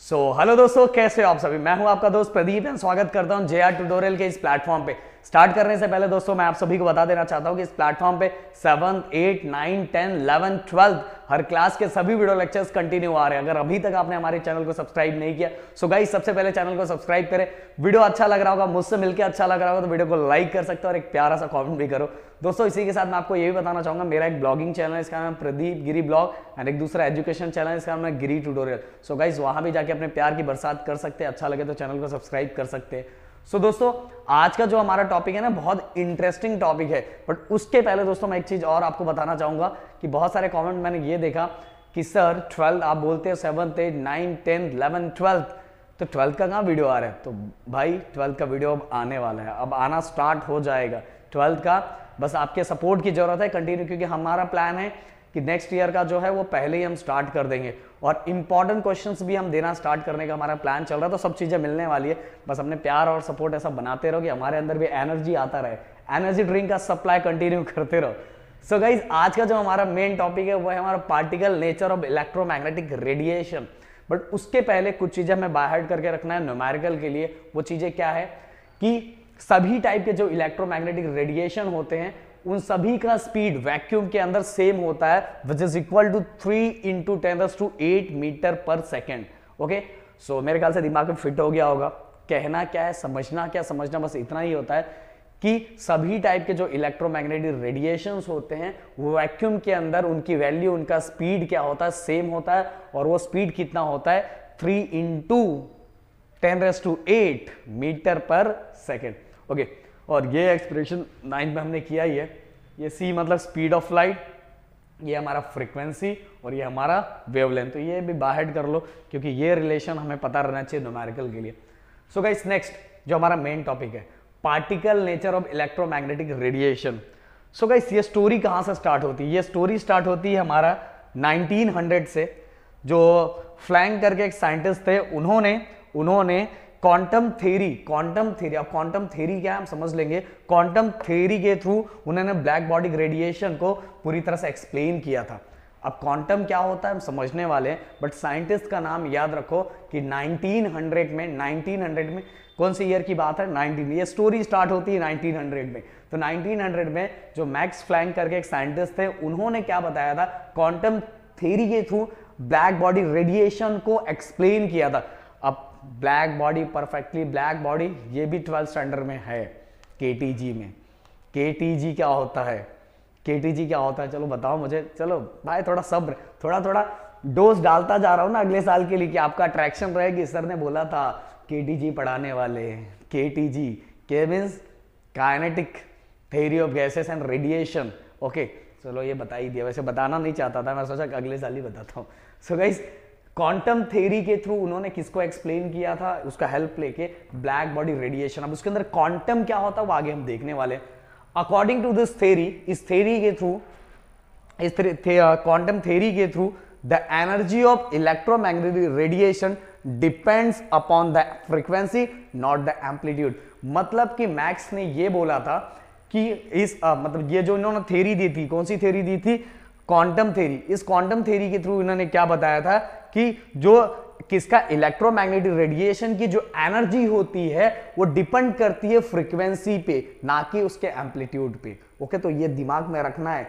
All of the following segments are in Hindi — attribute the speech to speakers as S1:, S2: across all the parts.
S1: हेलो दोस्तों, कैसे हो आप सभी। मैं हूं आपका दोस्त प्रदीप एंड स्वागत करता हूं जेआर ट्यूटोरियल के इस प्लेटफॉर्म पे। स्टार्ट करने से पहले दोस्तों मैं आप सभी को बता देना चाहता हूं कि इस प्लेटफॉर्म पे 7th, 8th, 9th, 10th, 11th, 12th हर क्लास के सभी वीडियो लेक्चर्स कंटिन्यू आ रहे हैं। अगर अभी तक आपने हमारे चैनल को सब्सक्राइब नहीं किया सो गाइस सबसे पहले चैनल को सब्सक्राइब करें। वीडियो अच्छा लग रहा होगा, मुझसे मिलकर अच्छा लग रहा होगा तो वीडियो को लाइक कर सकते हो और एक प्यारा सा कॉमेंट भी करो। दोस्तों इसी के साथ मैं आपको ये भी बताना चाहूंगा, मेरा एक ब्लॉगिंग चैनल है, इसका नाम प्रदीप गिरी ब्लॉग एंड एक दूसरा एजुकेशन चैनल है, इसका नाम है गिरी ट्यूटोरियल। सो गाइस वहां भी जाके अपने प्यार की बरसात कर सकते हैं, अच्छा लगे तो चैनल को सब्सक्राइब कर सकते हैं। सो दोस्तों आज का जो हमारा टॉपिक है ना बहुत इंटरेस्टिंग टॉपिक है, बट उसके पहले दोस्तों मैं एक चीज और आपको बताना चाहूंगा कि बहुत सारे कमेंट मैंने ये देखा कि सर 12 आप बोलते हैं 7th, 8th, 9th, 10th, 11th, 12th, तो 12th का कहाँ वीडियो आ रहा है। तो भाई 12th का वीडियो अब आने वाला है, अब आना स्टार्ट हो जाएगा 12th का। बस आपके सपोर्ट की जरूरत है कंटिन्यू, क्योंकि हमारा प्लान है कि नेक्स्ट ईयर का जो है वो पहले ही हम स्टार्ट कर देंगे और इंपॉर्टेंट क्वेश्चंस भी हम देना स्टार्ट करने का हमारा प्लान चल रहा है। तो सब चीजें मिलने वाली है, बस अपने प्यार और सपोर्ट ऐसा बनाते रहो कि हमारे अंदर भी एनर्जी आता रहे, एनर्जी ड्रिंक का सप्लाई कंटिन्यू करते रहो। सो गाइज आज का जो हमारा मेन टॉपिक है वो है हमारा particle nature of electromagnetic radiation. But उसके पहले कुछ चीजें हमें बाय हार्ट करके रखना है न्यूमेरिकल के लिए। वो चीजें क्या है कि सभी टाइप के जो इलेक्ट्रोमैग्नेटिक रेडिएशन होते हैं उन सभी का स्पीड वैक्यूम के अंदर सेम होता है, which is equal to 3 × 10⁸ metre per second. Okay, so मेरे ख्याल से दिमाग में फिट हो गया होगा। कहना क्या है, समझना क्या, समझना बस इतना ही होता है कि सभी टाइप के जो इलेक्ट्रोमैग्नेटिक रेडिएशंस होते हैं वो वैक्यूम के अंदर उनकी वैल्यू, उनका स्पीड क्या होता है, सेम होता है। और वो स्पीड कितना होता है, 3 × 10⁸ मीटर पर सेकेंड। ओके, और ये एक्सप्रेशन 9th में हमने किया ही है। ये c मतलब स्पीड ऑफ लाइट, ये हमारा फ्रीक्वेंसी और ये हमारा वेवलेंथ। तो ये भी बाहर कर लो क्योंकि ये रिलेशन हमें पता रहना चाहिए न्यूमेरिकल के लिए। सो गाइस नेक्स्ट जो हमारा मेन टॉपिक है particle nature of electromagnetic radiation. So guys ये स्टोरी कहां से स्टार्ट होती है, ये स्टोरी स्टार्ट होती है हमारा 1900 से। जो फ्लैंक करके एक साइंटिस्ट थे, उन्होंने क्वांटम थ्योरी, अब क्वांटम थ्योरी क्या है हम समझ लेंगे। क्वांटम थ्योरी के थ्रू उन्होंने ब्लैक बॉडी रेडिएशन को पूरी तरह से एक्सप्लेन किया था। अब क्वांटम क्या होता है हम समझने वाले हैं, बट साइंटिस्ट का नाम याद रखो कि 1900 में कौन सी ईयर की बात है, 19। ये स्टोरी स्टार्ट होती है 1900 में। तो 1900 में जो मैक्स प्लैंक करके एक साइंटिस्ट थे, उन्होंने क्या बताया था, क्वांटम थ्योरी के थ्रू ब्लैक बॉडी रेडिएशन को एक्सप्लेन किया था। अब black body, perfectly black body, ये भी 12th स्टैंडर्ड में है केटीजी में। केटीजी क्या होता है, केटीजी क्या होता है, चलो बताओ मुझे। चलो भाई थोड़ा सब्र, थोड़ा डोज डालता जा रहा हूं ना अगले साल के लिए कि आपका अट्रैक्शन रहेगी। सर ने बोला था केटीजी पढ़ाने वाले, केटीजी के means kinetic theory of gases and radiation. Okay चलो ये बता ही दिया, वैसे बताना नहीं चाहता था, मैं सोचा अगले साल ही बताता हूँ। सो गाइस क्वांटम थ्योरी के थ्रू उन्होंने किसको एक्सप्लेन किया था, उसका हेल्प लेके क्वांटम बॉडी रेडिएशन। अब उसके अंदर क्वांटम क्या होता है वो आगे हम देखने वाले। अकॉर्डिंग टू दिस थ्योरी, इस थ्योरी के थ्रू, इस क्वांटम थ्योरी के through the energy of electromagnetic radiation depends upon the frequency not the amplitude. मतलब कि मैक्स ने ये बोला था कि इस मतलब ये जो इन्होंने थ्योरी दी थी, कौन सी थ्योरी दी थी, क्वांटम थ्योरी। इस क्वांटम थ्योरी के थ्रू इन्होंने क्या बताया था कि जो किसका इलेक्ट्रोमैग्नेटिक रेडिएशन की जो एनर्जी होती है वो डिपेंड करती है फ्रीक्वेंसी पे, ना कि उसके एम्पलीट्यूड पे। ओके, तो ये दिमाग में रखना है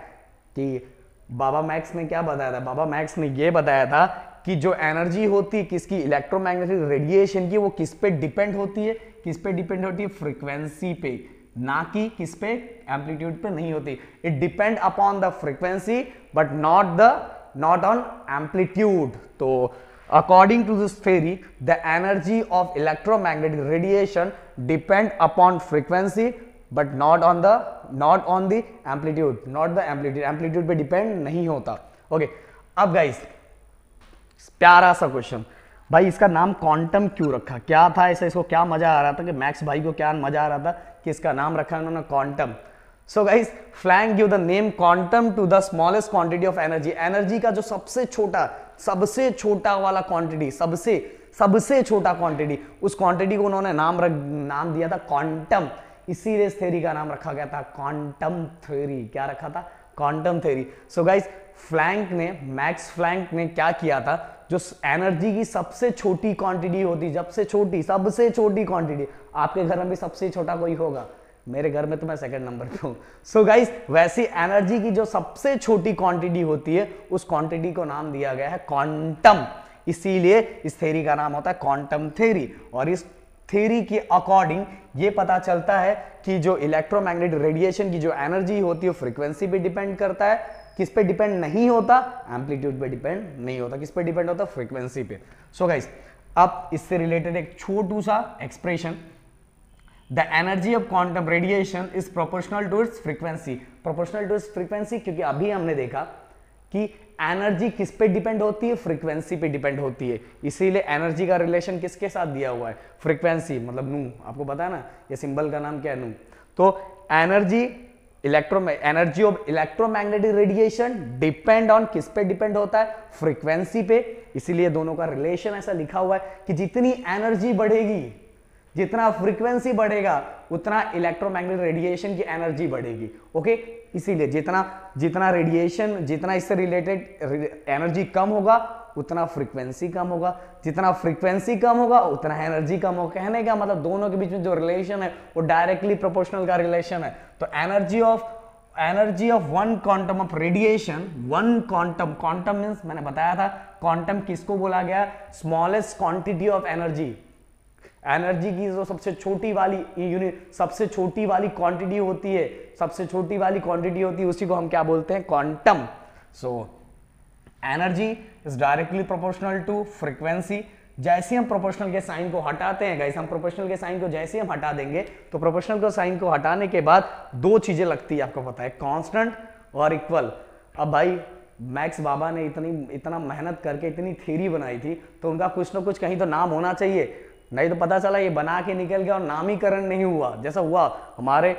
S1: कि बाबा मैक्स ने क्या बताया था। बाबा मैक्स ने ये बताया था कि जो एनर्जी होती है किसकी, इलेक्ट्रोमैग्नेटिक रेडिएशन की, वो किस पे डिपेंड होती है, किस पे डिपेंड होती है, फ्रीक्वेंसी पे, ना कि किस पे, एम्पलीट्यूड पे नहीं होती। It depend upon the frequency but not on amplitude. तो according to this theory the energy of electromagnetic radiation depend upon frequency but not on the amplitude, not the amplitude पे डिपेंड नहीं होता। ओके, अब गाइस प्यारा सा क्वेश्चन, भाई इसका नाम क्वांटम क्यों रखा, क्या था ऐसा, इसको क्या मजा आ रहा था कि मैक्स भाई को क्या मजा आ रहा था कि इसका नाम रखा उन्होंने quantum. So guys Planck give the name quantum to the smallest quantity of energy. Energy का जो सबसे छोटा वाला क्वांटिटी, सबसे छोटा क्वांटिटी, उस क्वांटिटी को उन्होंने नाम दिया था क्वांटम। इसीलिए इस थ्योरी का नाम रखा गया था क्वांटम थ्योरी। क्या रखा था, क्वांटम थ्योरी। सो गाइस फ्लैंक ने, मैक्स फ्लैंक ने क्या किया था, जो एनर्जी की सबसे छोटी क्वांटिटी होती, सबसे छोटी क्वांटिटी, आपके घर में भी सबसे छोटा कोई होगा, मेरे घर में तो मैं सेकंड नंबर पे हूं। सो गाइस, वैसी एनर्जी की जो सबसे छोटी क्वांटिटी होती है, उस क्वांटिटी को नाम दिया गया है क्वांटम। इसीलिए इस थ्योरी का नाम होता है क्वांटम थ्योरी। और इस थ्योरी के अकॉर्डिंग ये पता चलता है कि जो इलेक्ट्रोमैग्नेटिक रेडिएशन की जो एनर्जी होती है, फ्रीक्वेंसी पे डिपेंड करता है। किस पे डिपेंड नहीं होता? एम्पलीट्यूड पे डिपेंड नहीं होता। किस पे डिपेंड होता? फ्रीक्वेंसी पे। सो गाइस, अब इससे रिलेटेड एक छोटू सा expression, the energy of quantum radiation is proportional to its frequency. Proportional to its frequency, क्योंकि अभी हमने देखा कि एनर्जी किस पे डिपेंड होती है? फ्रीक्वेंसी पे डिपेंड होती है। इसीलिए एनर्जी का रिलेशन किसके साथ दिया हुआ है? फ्रीक्वेंसी, मतलब नू। आपको पता है ना ये सिंबल का नाम क्या है? नू। तो energy of electromagnetic radiation depend on किस पे डिपेंड होता है? फ्रीक्वेंसी पे। इसीलिए दोनों का रिलेशन ऐसा लिखा हुआ है कि जितनी एनर्जी बढ़ेगी, जितना फ्रीक्वेंसी बढ़ेगा, उतना इलेक्ट्रोमैग्नेटिक रेडिएशन की एनर्जी बढ़ेगी। ओके, इसीलिए जितना रेडिएशन, जितना इससे रिलेटेड एनर्जी कम होगा, उतना फ्रीक्वेंसी कम होगा, जितना फ्रीक्वेंसी कम होगा, उतना एनर्जी कम होगा। कहने का मतलब दोनों के बीच में जो रिलेशन है वो डायरेक्टली प्रोपोर्शनल का रिलेशन है। तो energy of one quantum of radiation, one quantum means मैंने बताया था क्वांटम किसको बोला गया? Smallest quantity of energy. Energy की जो सबसे छोटी वाली यूनिट, सबसे छोटी वाली क्वांटिटी होती है, उसी को हम क्या बोलते हैं? Quantum. So energy is directly proportional to frequency. जैसे हम प्रोपोर्शनल के साइन को हटाते हैं गाइस, हम प्रोपोर्शनल के साइन को जैसे हम हटा देंगे, तो प्रोपोर्शनल के साइन को हटाने के बाद दो चीजें लगती है, आपको पता है, कांस्टेंट और इक्वल। अब भाई मैक्स बाबा ने इतना मेहनत करके इतनी थ्योरी बनाई थी, तो उनका कुछ ना कुछ कहीं तो नाम होना चाहिए। नहीं तो पता चला ये बना के निकल गया और नामीकरण नहीं हुआ। जैसा हुआ हमारे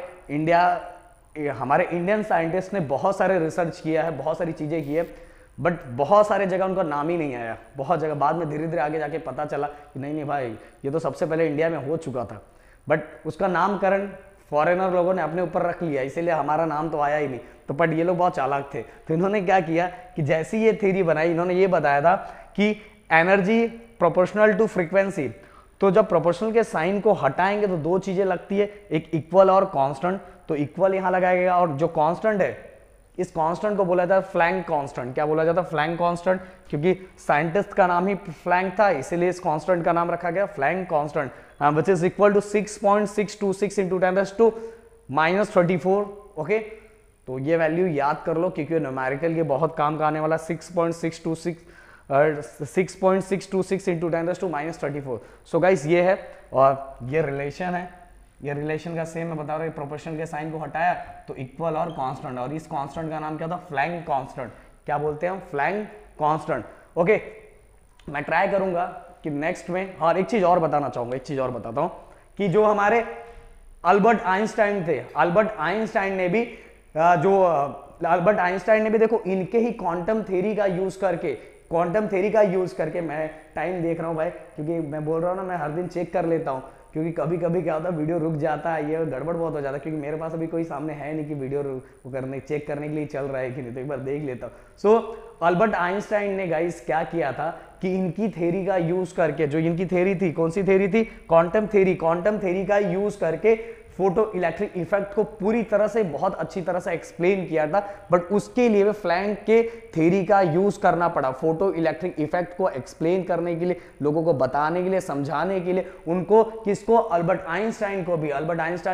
S1: इंडियन साइंटिस्ट ने बहुत सारे रिसर्च किया है, बहुत सारी चीजें की है, बट बहुत सारे जगह उनका नाम ही नहीं आया। बहुत जगह बाद में धीरे धीरे आगे जाके पता चला कि नहीं भाई, ये तो सबसे पहले इंडिया में हो चुका था, बट उसका नामकरण फॉरेनर लोगों ने अपने ऊपर रख लिया, इसीलिए हमारा नाम तो आया ही नहीं। तो बट ये लोग बहुत चालाक थे, तो इन्होंने क्या किया कि जैसी ये थ्योरी बनाई, इन्होंने ये बताया था कि एनर्जी प्रोपोर्शनल टू फ्रीक्वेंसी। तो जब प्रोपोर्शनल के साइन को हटाएंगे तो दो चीजें लगती है, एक इक्वल और कांस्टेंट। तो इक्वल यहां लगाएगा, और जो कांस्टेंट है, इस कांस्टेंट को बोला जाता है फ्लैंक कांस्टेंट। क्या बोला जाता है? फ्लैंक कांस्टेंट, क्योंकि साइंटिस्ट का नाम ही फ्लैंक था, इसीलिए इस कांस्टेंट का नाम रखा गया Planck constant, which is equal to 6.626 into 10⁻⁻34। Okay, तो ये वैल्यू याद कर लो, क्योंकि न्यूमेरिकल के बहुत काम का आने वाला 6.626 into 10⁻⁻34। सो गाइस, ये है और ये रिलेशन है। ये रिलेशन का सेम मैं बता रहा हूँ, प्रोपोर्शनल के साइन को हटाया तो इक्वल और कांस्टेंट, और इस कांस्टेंट का नाम क्या था? Flank constant. क्या बोलते हैं हम? Flank constant. ओके, मैं ट्राई करूंगा कि नेक्स्ट में, और एक चीज और बताना चाहूंगा, एक चीज और बताता हूं कि जो हमारे अल्बर्ट आइंस्टाइन थे, अल्बर्ट आइंस्टाइन ने भी देखो, इनके ही क्वांटम थ्योरी का यूज करके, मैं टाइम देख रहा हूं भाई, क्योंकि मैं बोल रहा हूं ना, मैं हर दिन चेक कर लेता हूं, क्योंकि कभी कभी क्या होता है वीडियो रुक जाता है, ये गड़बड़ बहुत हो जाता है, क्योंकि मेरे पास अभी कोई सामने है नहीं कि वीडियो चेक करने के लिए चल रहा है कि नहीं, तो एक बार देख लेता हूँ। सो अल्बर्ट आइंस्टाइन ने गाइस क्या किया था कि इनकी थ्योरी का यूज करके, जो इनकी थ्योरी थी, कौन सी थ्योरी थी? क्वांटम थ्योरी का यूज करके फोटो इलेक्ट्रिक इफेक्ट को पूरी तरह से, बहुत अच्छी तरह से एक्सप्लेन किया था, बट उसके लिए फ्लैंक के थ्योरी का यूज करना पड़ा। फोटो इलेक्ट्रिक इफेक्ट को एक्सप्लेन करने के लिए, लोगों को बताने के लिए, समझाने के लिए, उनको, किसको? अल्बर्ट आइंस्टाइन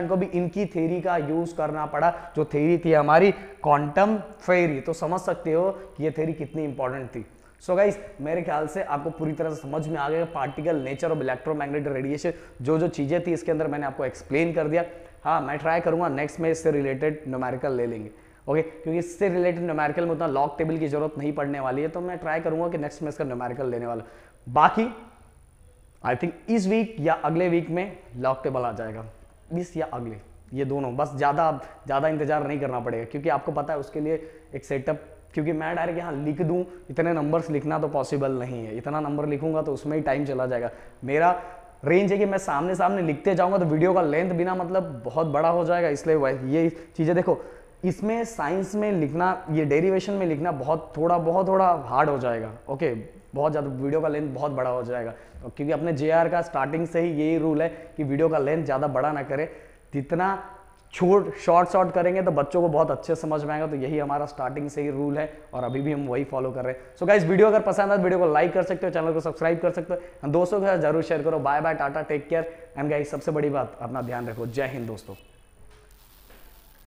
S1: को भी इनकी थ्योरी का यूज करना पड़ा, जो थ्योरी थी हमारी क्वांटम थ्योरी। तो समझ सकते हो कि ये थ्योरी कितनी इंपॉर्टेंट थी। सो गाइस, मेरे ख्याल से आपको पूरी तरह से समझ में आ गया particle nature of electromagnetic radiation, जो चीजें थी इसके अंदर मैंने आपको एक्सप्लेन कर दिया। हाँ, मैं ट्राई करूंगा नेक्स्ट में इससे रिलेटेड न्यूमेरिकल ले लेंगे। ओके, क्योंकि इससे रिलेटेड न्यूमेरिकल में उतना लॉग टेबल की जरूरत नहीं पड़ने वाली है, तो मैं ट्राई करूंगा कि नेक्स्ट में इसका न्यूमेरिकल लेने वाला। बाकी आई थिंक इस वीक या अगले वीक में लॉग टेबल आ जाएगा, इस या अगले, ये दोनों, बस ज़्यादा इंतजार नहीं करना पड़ेगा, क्योंकि आपको पता है उसके लिए एक सेटअप, क्योंकि मैं डायरेक्ट यहाँ लिख दूँ, इतने नंबर्स लिखना तो पॉसिबल नहीं है, इतना नंबर लिखूंगा तो उसमें ही टाइम चला जाएगा। मेरा रेंज है कि मैं सामने लिखते जाऊंगा तो वीडियो का लेंथ बिना मतलब बहुत बड़ा हो जाएगा, इसलिए ये चीज़ें देखो, इसमें साइंस में लिखना, ये डेरिवेशन में लिखना बहुत थोड़ा हार्ड हो जाएगा। ओके, बहुत ज़्यादा वीडियो का लेंथ बहुत बड़ा हो जाएगा। तो क्योंकि अपने JR का स्टार्टिंग से ही यही रूल है कि वीडियो का लेंथ ज़्यादा बड़ा ना करे, जितना शॉर्ट करेंगे तो बच्चों को बहुत अच्छे समझ में आएगा। तो यही हमारा स्टार्टिंग से ही रूल है और अभी भी हम वही फॉलो कर रहे हैं। सो गाइस, वीडियो अगर पसंद आए तो वीडियो को लाइक कर सकते हो, चैनल को सब्सक्राइब कर सकते हो, दोस्तों के साथ जरूर शेयर करो। Bye bye, tata, take care and guys सबसे बड़ी बात, अपना ध्यान रखो। जय हिंद दोस्तों।